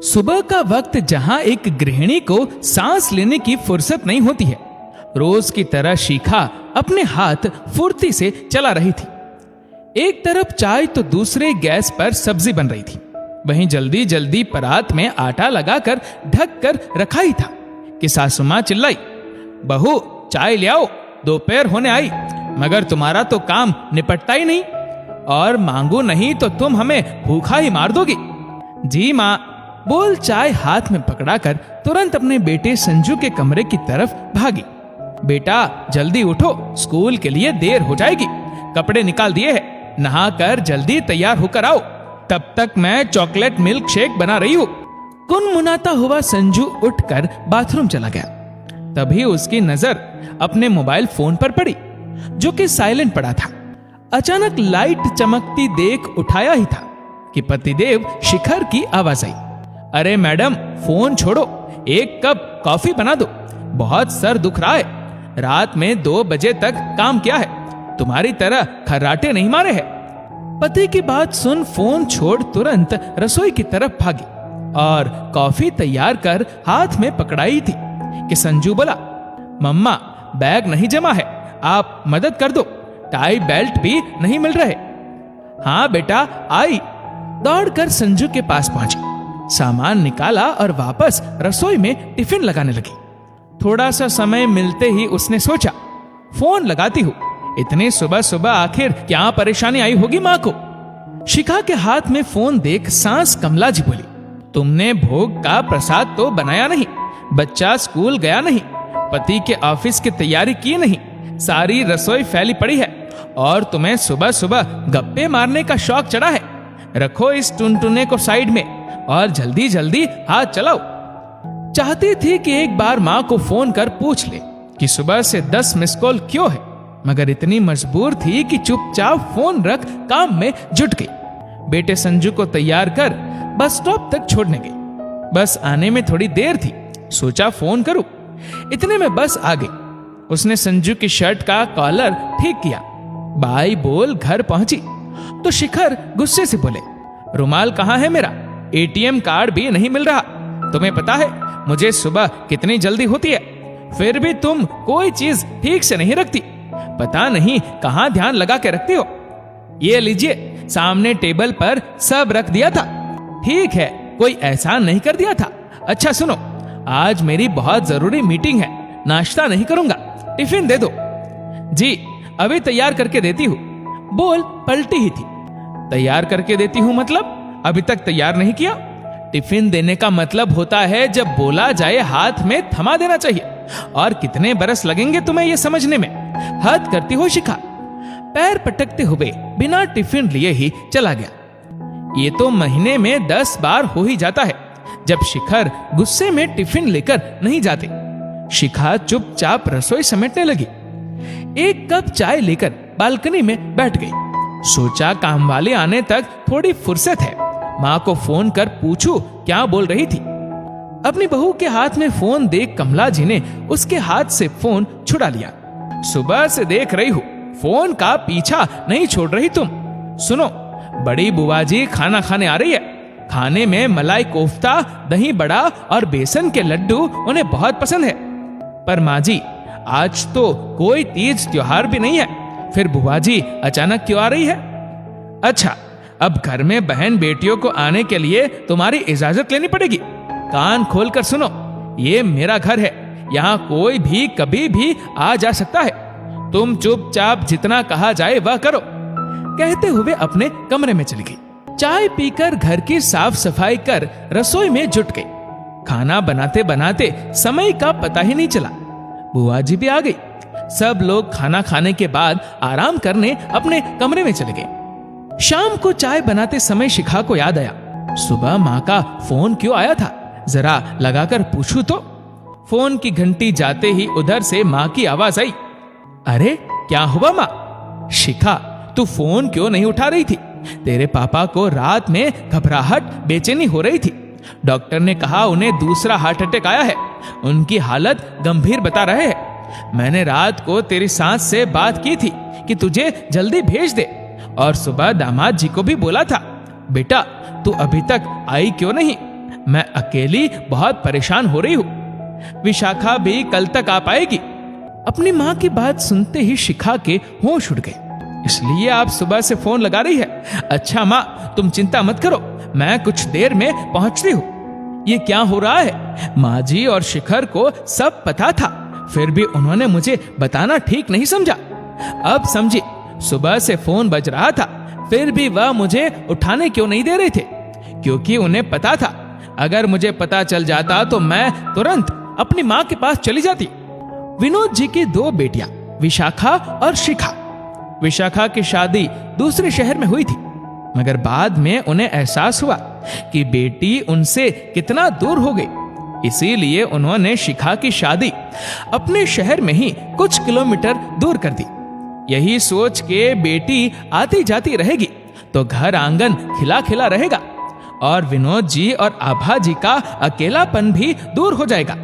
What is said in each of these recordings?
सुबह का वक्त जहां एक गृहिणी को सांस लेने की फुर्सत नहीं होती है, रोज की तरह शिखा अपने हाथ फुर्ती से चला रही थी। एक तरफ चाय तो दूसरे गैस पर सब्जी बन रही थी। वहीं जल्दी जल्दी परात में आटा लगाकर ढक कर रखा ही था कि सासू मां चिल्लाई, बहू चाय ले आओ, दोपहर होने आई, मगर तुम्हारा तो काम निपटता ही नहीं, और मांगू नहीं तो तुम हमें भूखा ही मार दोगी। जी मां, बोल चाय हाथ में पकड़ाकर तुरंत अपने बेटे संजू के कमरे की तरफ भागी। बेटा जल्दी उठो, स्कूल के लिए देर हो जाएगी, कपड़े निकाल दिए हैं, नहाकर जल्दी तैयार होकर आओ, तब तक मैं चॉकलेट मिल्क शेक बना रही हूं। कुनमुनाता हुआ संजू उठकर बाथरूम चला गया। तभी उसकी नजर अपने मोबाइल फोन पर पड़ी, जो कि साइलेंट पड़ा था। अचानक लाइट चमकती देख उठाया ही था कि पतिदेव शिखर की आवाज आई, अरे मैडम फोन छोड़ो, एक कप कॉफी बना दो, बहुत सर दुख रहा है, रात में 2 बजे तक काम किया है, तुम्हारी तरह खर्राटे नहीं मारे हैं। पति की बात सुन फोन छोड़ तुरंत रसोई की तरफ भागी और कॉफी तैयार कर हाथ में पकड़ाई थी कि संजू बोला, मम्मा बैग नहीं जमा है, आप मदद कर दो, टाई बेल्ट भी नहीं मिल रहे। हाँ बेटा आई। दौड़कर संजू के पास पहुंची, सामान निकाला और वापस रसोई में टिफिन लगाने लगी। थोड़ा सा समय मिलते ही उसने सोचा, फोन लगाती हूँ, इतनी सुबह सुबह आखिर क्या परेशानी आई होगी माँ को। शिखा के हाथ में फोन देख सांस कमला जी बोली, तुमने भोग का प्रसाद तो बनाया नहीं, बच्चा स्कूल गया नहीं, पति के ऑफिस की तैयारी की नहीं, सारी रसोई फैली पड़ी है, और तुम्हें सुबह सुबह गप्पे मारने का शौक चढ़ा है। रखो इस टुनटुने को साइड में और जल्दी जल्दी हाथ चलाओ। चाहती थी कि एक बार माँ को फोन कर पूछ ले कि सुबह से 10 मिस कॉल क्यों है, मगर इतनी मजबूर थी कि चुपचाप फोन रख काम में जुट गई। बेटे संजू को तैयार कर बस स्टॉप तक छोड़ने गई। बस आने में थोड़ी देर थी, सोचा फोन करूं, इतने में बस आ गई। उसने संजू की शर्ट का कॉलर ठीक किया, बाई बोल घर पहुंची तो शिखर गुस्से से बोले, रुमाल कहाँ है मेरा, एटीएम कार्ड भी नहीं मिल रहा, तुम्हें पता है मुझे सुबह कितनी जल्दी होती है, फिर भी तुम कोई चीज ठीक से नहीं रखती, पता नहीं कहाँ ध्यान लगा के रखती हो। ये लीजिए, सामने टेबल पर सब रख दिया था, ठीक है कोई एहसान नहीं कर दिया था। अच्छा सुनो, आज मेरी बहुत जरूरी मीटिंग है, नाश्ता नहीं करूंगा, टिफिन दे दो। जी अभी तैयार करके देती हूँ, बोल पलटी ही थी। तैयार करके देती हूँ मतलब अभी तक तैयार नहीं किया? टिफिन देने का मतलब होता है जब बोला जाए हाथ में थमा देना चाहिए, और कितने बरस लगेंगे तुम्हें यह समझने में, हद करती हो शिखा। पैर पटकते हुए बिना टिफिन लिए ही चला गया। ये तो महीने में 10 बार हो ही जाता है जब शिखर गुस्से में टिफिन लेकर नहीं जाते। शिखा चुपचाप रसोई समेटने लगी। एक कप चाय लेकर बालकनी में बैठ गई। सोचा काम वाले आने तक थोड़ी फुर्सत है, माँ को फोन कर पूछूं क्या बोल रही थी। अपनी बहू के हाथ में फोन देख कमला जी ने उसके हाथ से फोन छुड़ा लिया। सुबह से देख रही हूँ, फोन का पीछा नहीं छोड़ रही तुम। सुनो, बड़ी बुआ जी खाना खाने आ रही है, खाने में मलाई कोफ्ता, दही बड़ा और बेसन के लड्डू उन्हें बहुत पसंद है। पर माँ जी आज तो कोई तीज त्योहार भी नहीं है, फिर बुआ जी अचानक क्यों आ रही है? अच्छा, अब घर में बहन बेटियों को आने के लिए तुम्हारी इजाजत लेनी पड़ेगी। कान खोल कर सुनो, ये मेरा घर है, यहाँ कोई भी कभी भी आ जा सकता है, तुम चुपचाप जितना कहा जाए वह करो। कहते हुए अपने कमरे में चली गई। चाय पीकर घर की साफ सफाई कर रसोई में जुट गई। खाना बनाते बनाते समय का पता ही नहीं चला। बुआ जी भी आ गई। सब लोग खाना खाने के बाद आराम करने अपने कमरे में चले गए। शाम को चाय बनाते समय शिखा को याद आया, सुबह माँ का फोन क्यों आया था, जरा लगाकर पूछूं तो। फोन की घंटी जाते ही उधर से माँ की आवाज आई, अरे क्या हुआ माँ? शिखा तू फोन क्यों नहीं उठा रही थी? तेरे पापा को रात में घबराहट बेचैनी हो रही थी, डॉक्टर ने कहा उन्हें दूसरा हार्ट अटैक आया है, उनकी हालत गंभीर बता रहे हैं। मैंने रात को तेरी सास से बात की थी कि तुझे जल्दी भेज दे, और सुबह दामाद जी को भी बोला था। बेटा तू अभी तक आई क्यों नहीं? मैं अकेली बहुत परेशान हो रही हूँ। विशाखा भी कल तक आ पाएगी। अपनी माँ की बात सुनते ही शिखा के होश उड़ गए। इसलिए आप सुबह से फोन लगा रही है? अच्छा माँ, तुम चिंता मत करो, मैं कुछ देर में पहुंचती हूँ। ये क्या हो रहा है? माँ जी और शिखर को सब पता था, फिर भी उन्होंने मुझे बताना ठीक नहीं समझा। अब समझी, सुबह से फोन बज रहा था, फिर भी वह मुझे उठाने क्यों नहीं दे रहे थे? क्योंकि उन्हें पता था, अगर मुझे पता चल जाता तो मैं तुरंत अपनी माँ के पास चली जाती। विनोद जी की 2 बेटियां, विशाखा और शिखा। विशाखा की शादी दूसरे शहर में हुई थी, मगर बाद में उन्हें एहसास हुआ कि बेटी उनसे कितना दूर हो गई। इसीलिए उन्होंने शिखा की शादी अपने शहर में ही कुछ किलोमीटर दूर कर दी। यही सोच के बेटी आती जाती रहेगी तो घर आंगन खिला खिला रहेगा और विनोद जी और आभा जी का अकेलापन भी दूर हो जाएगा।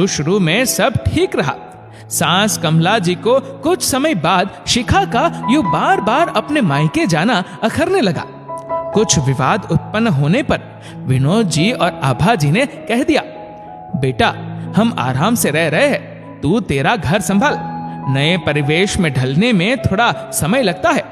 शुरू में सब ठीक रहा। सास कमला जी को कुछ समय बाद शिखा का यूं बार बार अपने मायके जाना अखरने लगा। कुछ विवाद उत्पन्न होने पर विनोद जी और आभा जी ने कह दिया, बेटा हम आराम से रह रहे हैं, तू तेरा घर संभाल। नए परिवेश में ढलने में थोड़ा समय लगता है।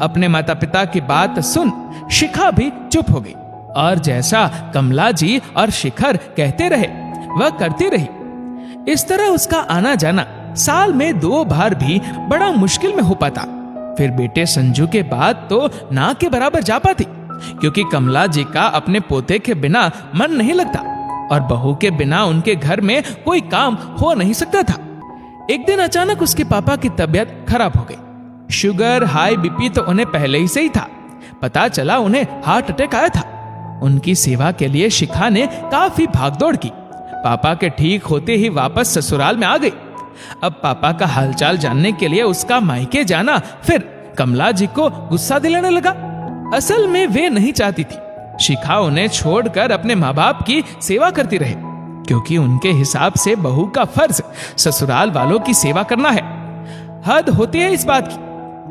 अपने माता पिता की बात सुन शिखा भी चुप हो गई और जैसा कमला जी और शिखर कहते रहे वह करती रही। इस तरह उसका आना जाना साल में 2 बार भी बड़ा मुश्किल में हो पाता। फिर बेटे संजू के बाद तो ना के बराबर जा पाती, क्योंकि कमला जी का अपने पोते के बिना मन नहीं लगता और बहू के बिना उनके घर में कोई काम हो नहीं सकता था। एक दिन अचानक उसके पापा की तबीयत खराब हो गई। शुगर, हाई बीपी तो उन्हें पहले ही से ही था। पता चला उन्हें हार्ट अटैक आया था। उनकी सेवा के लिए शिखा ने काफी भागदौड़ की। पापा के ठीक होते ही वापस ससुराल में आ गई। अब पापा का हालचाल जानने के लिए उसका मायके जाना फिर कमला जी को गुस्सा दिलाने लगा। असल में वे नहीं चाहती थी शिखा उन्हें छोड़कर अपने माँ बाप की सेवा करती रहे, क्योंकि उनके हिसाब से बहू का फर्ज ससुराल वालों की सेवा करना है। हद होती है इस बात की।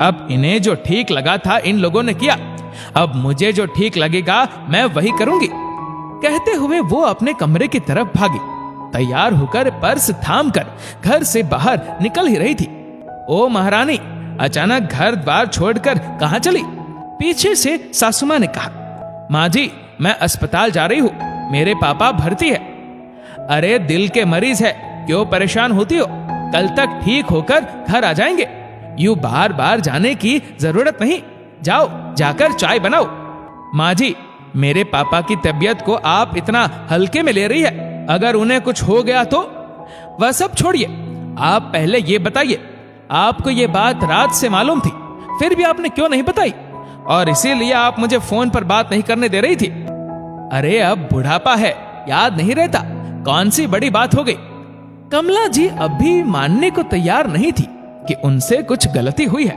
अब इन्हें जो ठीक लगा था इन लोगों ने किया, अब मुझे जो ठीक लगेगा मैं वही करूंगी। कहते हुए वो अपने कमरे की तरफ भागी। तैयार होकर पर्स थामकर घर से बाहर निकल ही रही थी। ओ महारानी, अचानक घर द्वार छोड़कर कहां चली? पीछे से सासू मां ने कहा, माँ जी मैं अस्पताल जा रही हूँ, मेरे पापा भर्ती है। अरे दिल के मरीज है, क्यों परेशान होती हो? कल तक ठीक होकर घर आ जाएंगे। यूं बार बार जाने की जरूरत नहीं, जाओ जाकर चाय बनाओ। माँ जी मेरे पापा की तबीयत को आप इतना हल्के में ले रही है, अगर उन्हें कुछ हो गया तो? वह सब छोड़िए, आप पहले ये बताइए, आपको ये बात रात से मालूम थी, फिर भी आपने क्यों नहीं बताई? और इसीलिए आप मुझे फोन पर बात नहीं करने दे रही थी। अरे अब बुढ़ापा है, याद नहीं रहता, कौन सी बड़ी बात हो गई? कमला जी अभी मानने को तैयार नहीं थी कि उनसे कुछ गलती हुई है।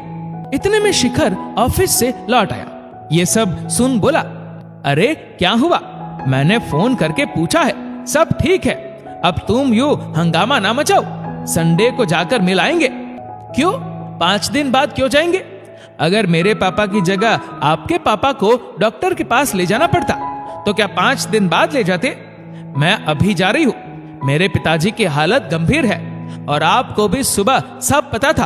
इतने में शिखर ऑफिस से लौट आया। ये सब सुन बोला, अरे क्या हुआ? मैंने फोन करके पूछा है, सब ठीक है। अब तुम यूं हंगामा ना मचाओ, संडे को जाकर मिल आएंगे। क्यों? 5 दिन बाद क्यों जाएंगे? अगर मेरे पापा की जगह आपके पापा को डॉक्टर के पास ले जाना पड़ता तो क्या 5 दिन बाद ले जाते? मैं अभी जा रही हूँ, मेरे पिताजी की हालत गंभीर है और आपको भी सुबह सब पता था,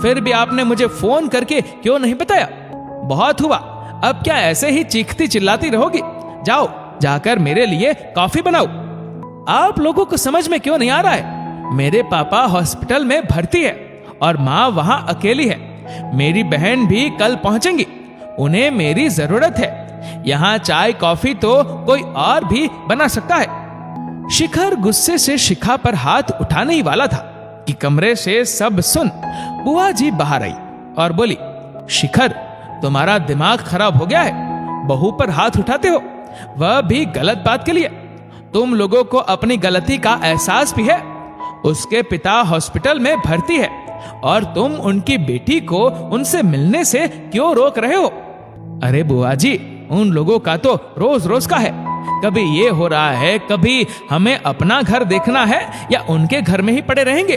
फिर भी आपने मुझे फोन करके क्यों नहीं बताया? बहुत हुआ, अब क्या ऐसे ही चीखती चिल्लाती रहोगी? जाओ जाकर मेरे लिए कॉफी बनाओ। आप लोगों को समझ में क्यों नहीं आ रहा है? मेरे पापा हॉस्पिटल में भर्ती है और माँ वहां अकेली है। मेरी बहन भी कल पहुंचेंगी, उन्हें मेरी जरूरत है। यहाँ चाय कॉफी तो कोई और भी बना सकता है। शिखर गुस्से से शिखा पर हाथ उठाने ही वाला था कि कमरे से सब सुन बुआ जी बाहर आई और बोली, शिखर तुम्हारा दिमाग खराब हो गया है, बहू पर हाथ उठाते हो, वह भी गलत बात के लिए। तुम लोगों को अपनी गलती का एहसास भी है। उसके पिता हॉस्पिटल में भर्ती है और तुम उनकी बेटी को उनसे मिलने से क्यों रोक रहे हो? अरे बुआ जी, उन लोगों का तो रोज रोज का है, कभी ये हो रहा है, कभी हमें अपना घर देखना है या उनके घर में ही पड़े रहेंगे।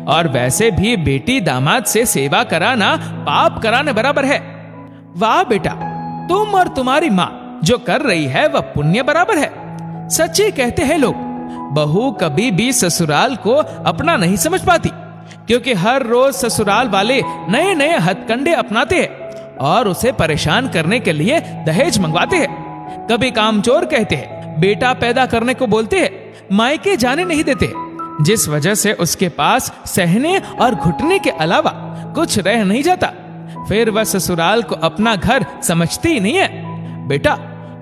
और वैसे भी बेटी दामाद से सेवा कराना पाप कराने बराबर है। वाह बेटा, तुम और तुम्हारी माँ जो कर रही है वह पुण्य बराबर है। सच ही कहते हैं लोग, बहू कभी भी ससुराल को अपना नहीं समझ पाती, क्योंकि हर रोज ससुराल वाले नए नए हथकंडे अपनाते हैं और उसे परेशान करने के लिए दहेज मंगवाते हैं। कभी कामचोर कहते हैं, बेटा पैदा करने को बोलते हैं, मायके जाने नहीं देते, जिस वजह से उसके पास सहने और घुटने के अलावा कुछ रह नहीं जाता। फिर वह ससुराल को अपना घर समझती ही नहीं है। बेटा,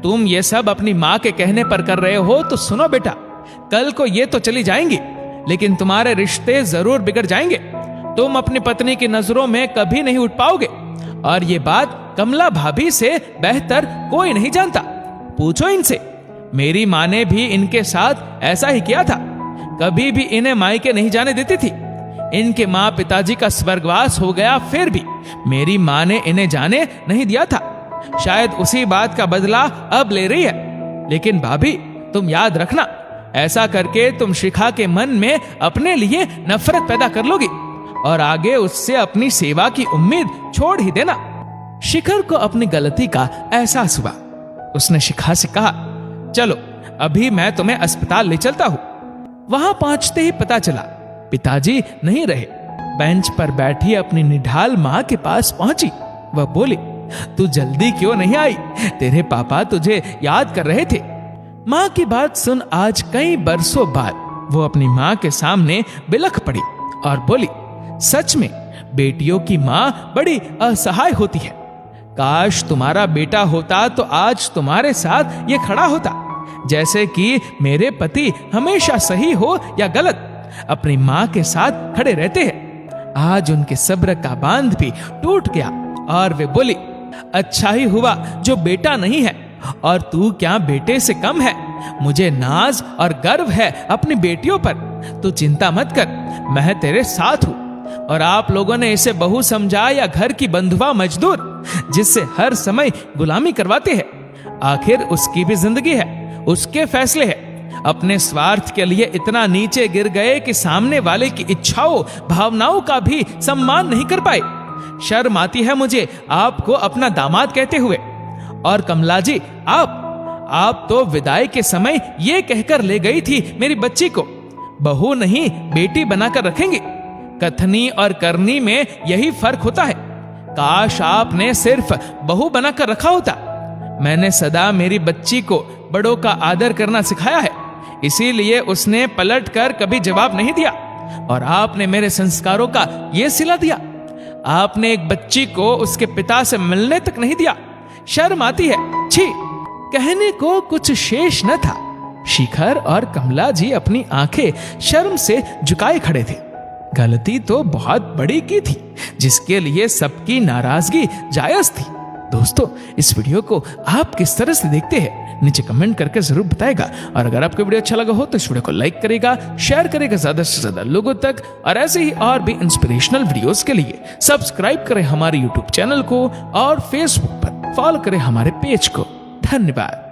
तुम ये सब अपनी माँ के कहने पर कर रहे हो तो सुनो बेटा, कल को ये तो चली जाएंगी, लेकिन तुम्हारे रिश्ते जरूर बिगड़ जाएंगे। तुम अपनी पत्नी की नजरों में कभी नहीं उठ पाओगे, और ये बात कमला भाभी से बेहतर कोई नहीं जानता। पूछो इनसे, मेरी माँ ने भी इनके साथ ऐसा ही किया था, कभी भी इन्हें मायके नहीं जाने देती थी। इनके माँ पिताजी का स्वर्गवास हो गया, फिर भी मेरी माँ ने इन्हें जाने नहीं दिया था। शायद उसी बात का बदला अब ले रही है। लेकिन भाभी, तुम याद रखना, ऐसा करके तुम शिखा के मन में अपने लिए नफरत पैदा कर लोगी और आगे उससे अपनी सेवा की उम्मीद छोड़ ही देना। शिखर को अपनी गलती का एहसास हुआ। उसने शिखा से कहा, चलो अभी मैं तुम्हें अस्पताल ले चलता हूं। वहां पहुंचते ही पता चला पिताजी नहीं रहे। बेंच पर बैठी अपनी निढाल माँ के पास पहुंची। वह बोली, तू जल्दी क्यों नहीं आई? तेरे पापा तुझे याद कर रहे थे। माँ की बात सुन आज कई बरसों बाद वो अपनी माँ के सामने बिलख पड़ी और बोली, सच में बेटियों की माँ बड़ी असहाय होती है। काश तुम्हारा बेटा होता तो आज तुम्हारे साथ ये खड़ा होता। जैसे कि मेरे पति हमेशा सही हो या गलत, अपनी माँ के साथ खड़े रहते हैं। आज उनके सब्र का बांध भी टूट गया और वे बोली, अच्छा ही हुआ जो बेटा नहीं है, और तू क्या बेटे से कम है? मुझे नाज और गर्व है अपनी बेटियों पर। तू चिंता मत कर, मैं तेरे साथ हूं। और आप लोगों ने इसे बहू समझा या घर की बंधुआ मजदूर, जिससे हर समय गुलामी करवाते हैं। आखिर उसकी भी जिंदगी है, उसके फैसले हैं। अपने स्वार्थ के लिए इतना नीचे गिर गए कि सामने वाले की इच्छाओं भावनाओं का भी सम्मान नहीं कर पाए। शर्म आती है मुझे आपको अपना दामाद कहते हुए। और कमला जी, आप तो विदाई के समय ये कहकर ले गई थी मेरी बच्ची को, बहू नहीं बेटी बनाकर रखेंगे। कथनी और करनी में यही फर्क होता है। काश आपने सिर्फ बहू बनाकर रखा होता। मैंने सदा मेरी बच्ची को बड़ों का आदर करना सिखाया है, इसीलिए उसने पलट कर कभी जवाब नहीं दिया। और आपने मेरे संस्कारों का ये सिला दिया। आपने एक बच्ची को उसके पिता से मिलने तक नहीं दिया। शर्म आती है, छी। कहने को कुछ शेष न था। शिखर और कमला जी अपनी आंखें शर्म से झुकाए खड़े थे। गलती तो बहुत बड़ी की थी, जिसके लिए सबकी नाराजगी जायज थी। दोस्तों, इस वीडियो को आप किस तरह से देखते हैं नीचे कमेंट करके जरूर बताएगा। और अगर आपको वीडियो अच्छा लगा हो तो इस वीडियो को लाइक करेगा, शेयर करेगा ज्यादा से ज्यादा लोगों तक। और ऐसे ही और भी इंस्पिरेशनल वीडियोस के लिए सब्सक्राइब करें हमारे यूट्यूब चैनल को और फेसबुक पर फॉलो करें हमारे पेज को। धन्यवाद।